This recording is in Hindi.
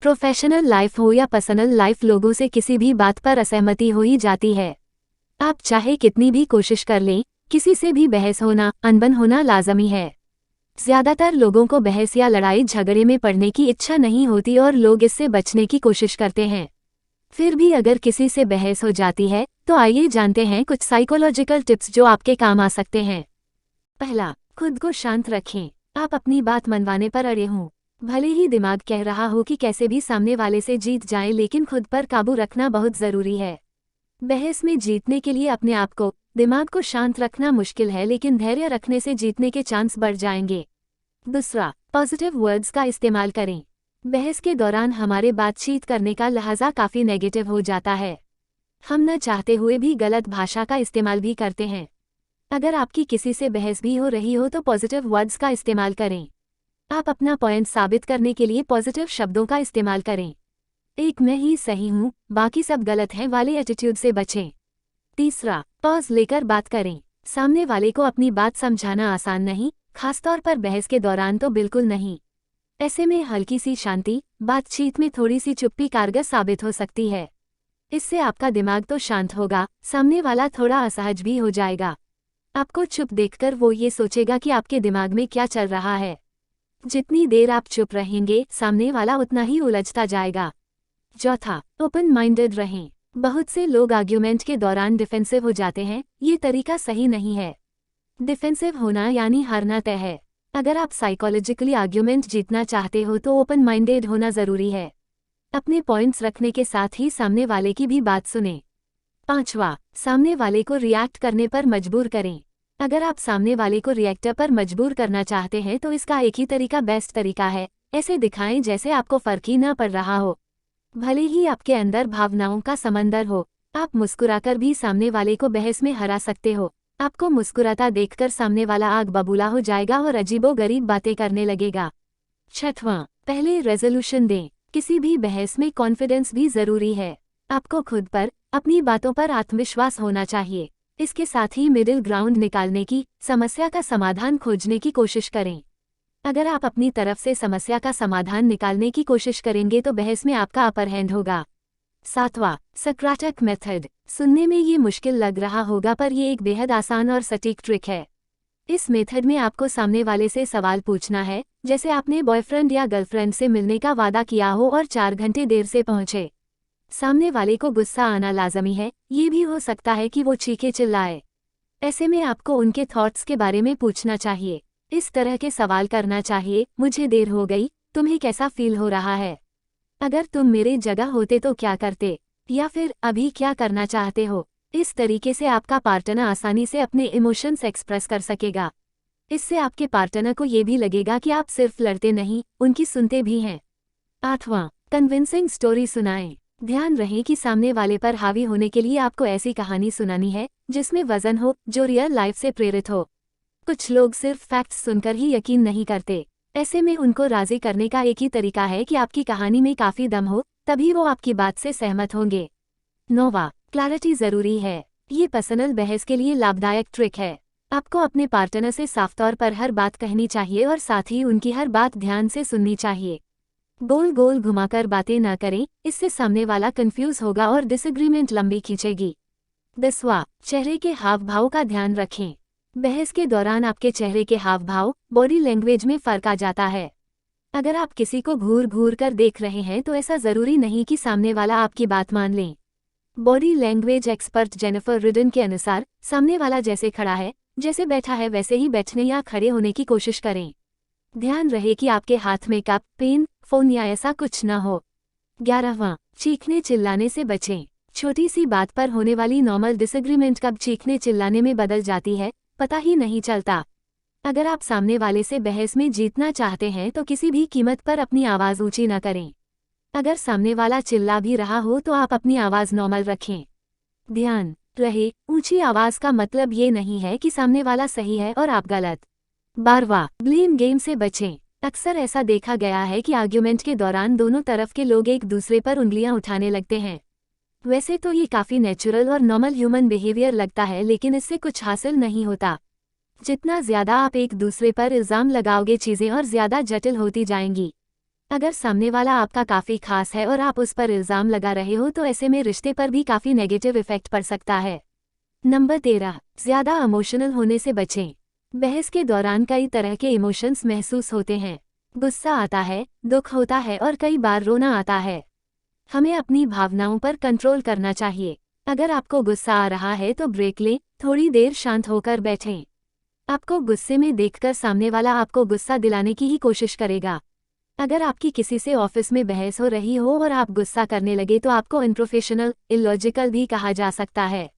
प्रोफेशनल लाइफ हो या पर्सनल लाइफ, लोगों से किसी भी बात पर असहमति हो ही जाती है। आप चाहे कितनी भी कोशिश कर लें, किसी से भी बहस होना, अनबन होना लाजमी है। ज्यादातर लोगों को बहस या लड़ाई झगड़े में पड़ने की इच्छा नहीं होती और लोग इससे बचने की कोशिश करते हैं। फिर भी अगर किसी से बहस हो जाती है तो आइए जानते हैं कुछ साइकोलॉजिकल टिप्स जो आपके काम आ सकते हैं। पहला, खुद को शांत रखें। आप अपनी बात मनवाने पर अड़े हों, भले ही दिमाग कह रहा हो कि कैसे भी सामने वाले से जीत जाएं, लेकिन खुद पर काबू रखना बहुत जरूरी है। बहस में जीतने के लिए अपने आप को, दिमाग को शांत रखना मुश्किल है, लेकिन धैर्य रखने से जीतने के चांस बढ़ जाएंगे। दूसरा, पॉजिटिव वर्ड्स का इस्तेमाल करें। बहस के दौरान हमारे बातचीत करने का लहजा काफी नेगेटिव हो जाता है। हम न चाहते हुए भी गलत भाषा का इस्तेमाल भी करते हैं। अगर आपकी किसी से बहस भी हो रही हो तो पॉजिटिव वर्ड्स का इस्तेमाल करें। आप अपना पॉइंट साबित करने के लिए पॉजिटिव शब्दों का इस्तेमाल करें। एक मैं ही सही हूँ, बाकी सब गलत हैं वाले एटीट्यूड से बचें। तीसरा, पॉज लेकर बात करें। सामने वाले को अपनी बात समझाना आसान नहीं, खासतौर पर बहस के दौरान तो बिल्कुल नहीं। ऐसे में हल्की सी शांति, बातचीत में थोड़ी सी चुप्पी कारगर साबित हो सकती है। इससे आपका दिमाग तो शांत होगा, सामने वाला थोड़ा असहज भी हो जाएगा। आपको चुप देखकर वो ये सोचेगा कि आपके दिमाग में क्या चल रहा है। जितनी देर आप चुप रहेंगे, सामने वाला उतना ही उलझता जाएगा। चौथा, ओपन माइंडेड रहें। बहुत से लोग आर्ग्यूमेंट के दौरान डिफेंसिव हो जाते हैं, ये तरीका सही नहीं है। डिफेंसिव होना यानी हारना तय है। अगर आप साइकोलॉजिकली आर्ग्यूमेंट जीतना चाहते हो तो ओपन माइंडेड होना जरूरी है। अपने पॉइंट्स रखने के साथ ही सामने वाले की भी बात सुनें। पांचवा, सामने वाले को रिएक्ट करने पर मजबूर करें। अगर आप सामने वाले को रिएक्टर पर मजबूर करना चाहते हैं तो इसका एक ही तरीका बेस्ट तरीका है, ऐसे दिखाएं जैसे आपको फर्क ही न पड़ रहा हो। भले ही आपके अंदर भावनाओं का समंदर हो, आप मुस्कुराकर भी सामने वाले को बहस में हरा सकते हो। आपको मुस्कुराता देखकर सामने वाला आग बबूला हो जाएगा और अजीबोगरीब बातें करने लगेगा। छठवां, पहले रेजोल्यूशन दें। किसी भी बहस में कॉन्फिडेंस भी जरूरी है। आपको खुद पर, अपनी बातों पर आत्मविश्वास होना चाहिए। इसके साथ ही मिडिल ग्राउंड निकालने की, समस्या का समाधान खोजने की कोशिश करें। अगर आप अपनी तरफ से समस्या का समाधान निकालने की कोशिश करेंगे तो बहस में आपका अपर हैंड होगा। सातवां, सक्राटक मेथड। सुनने में ये मुश्किल लग रहा होगा पर ये एक बेहद आसान और सटीक ट्रिक है। इस मेथड में आपको सामने वाले से सवाल पूछना है, जैसे आपने बॉयफ्रेंड या गर्लफ्रेंड से मिलने का वादा किया हो और 4 घंटे देर से पहुंचे। सामने वाले को गुस्सा आना लाजमी है, ये भी हो सकता है कि वो चीखे चिल्लाए। ऐसे में आपको उनके थॉट्स के बारे में पूछना चाहिए। इस तरह के सवाल करना चाहिए, मुझे देर हो गई, तुम्हें कैसा फील हो रहा है? अगर तुम मेरे जगह होते तो क्या करते? या फिर अभी क्या करना चाहते हो? इस तरीके से आपका पार्टनर आसानी से अपने इमोशंस एक्सप्रेस कर सकेगा। इससे आपके पार्टनर को ये भी लगेगा कि आप सिर्फ लड़ते नहीं, उनकी सुनते भी हैं। आठवां, कन्विंसिंग स्टोरी सुनाएं। ध्यान रहे कि सामने वाले पर हावी होने के लिए आपको ऐसी कहानी सुनानी है जिसमें वजन हो, जो रियल लाइफ से प्रेरित हो। कुछ लोग सिर्फ फैक्ट्स सुनकर ही यकीन नहीं करते। ऐसे में उनको राजी करने का एक ही तरीका है कि आपकी कहानी में काफी दम हो, तभी वो आपकी बात से सहमत होंगे। नौवां, क्लैरिटी जरूरी है। ये पर्सनल बहस के लिए लाभदायक ट्रिक है। आपको अपने पार्टनर से साफ तौर पर हर बात कहनी चाहिए और साथ ही उनकी हर बात ध्यान से सुननी चाहिए। गोल गोल घुमाकर बातें न करें, इससे सामने वाला कंफ्यूज होगा और डिसएग्रीमेंट लंबी खींचेगी। 10वां, चेहरे के हाव भाव का ध्यान रखें। बहस के दौरान आपके चेहरे के हाव भाव, बॉडी लैंग्वेज में फर्क आ जाता है। अगर आप किसी को घूर घूर कर देख रहे हैं तो ऐसा जरूरी नहीं कि सामने वाला आपकी बात मान ले। Body language expert Jennifer ridden के अनुसार, सामने वाला जैसे खड़ा है, जैसे बैठा है वैसे ही बैठने या खड़े होने की कोशिश करें। ध्यान रहे कि आपके हाथ में कप, पेन, फोन या ऐसा कुछ न हो। 11वां, चीखने चिल्लाने से बचें। छोटी सी बात पर होने वाली नॉर्मल डिसएग्रीमेंट कब चीखने चिल्लाने में बदल जाती है, पता ही नहीं चलता। अगर आप सामने वाले से बहस में जीतना चाहते हैं तो किसी भी कीमत पर अपनी आवाज ऊंची न करें। अगर सामने वाला चिल्ला भी रहा हो तो आप अपनी आवाज नॉर्मल रखें। ध्यान रहे, ऊंची आवाज का मतलब ये नहीं है कि सामने वाला सही है और आप गलत। 12वां, ब्लेम गेम से बचें। अक्सर ऐसा देखा गया है कि आर्ग्यूमेंट के दौरान दोनों तरफ के लोग एक दूसरे पर उंगलियां उठाने लगते हैं। वैसे तो ये काफी नेचुरल और नॉर्मल ह्यूमन बिहेवियर लगता है, लेकिन इससे कुछ हासिल नहीं होता। जितना ज्यादा आप एक दूसरे पर इल्जाम लगाओगे, चीजें और ज्यादा जटिल होती जाएंगी। अगर सामने वाला आपका काफ़ी खास है और आप उस पर इल्ज़ाम लगा रहे हो तो ऐसे में रिश्ते पर भी काफ़ी नेगेटिव इफेक्ट पड़ सकता है। नंबर 13, ज़्यादा इमोशनल होने से बचें। बहस के दौरान कई तरह के इमोशंस महसूस होते हैं। गुस्सा आता है, दुख होता है और कई बार रोना आता है। हमें अपनी भावनाओं पर कंट्रोल करना चाहिए। अगर आपको गुस्सा आ रहा है तो ब्रेक लें, थोड़ी देर शांत होकर बैठें। आपको गुस्से में देखकर सामने वाला आपको गुस्सा दिलाने की ही कोशिश करेगा। अगर आपकी किसी से ऑफिस में बहस हो रही हो और आप गुस्सा करने लगे तो आपको अनप्रोफेशनल, इलॉजिकल भी कहा जा सकता है।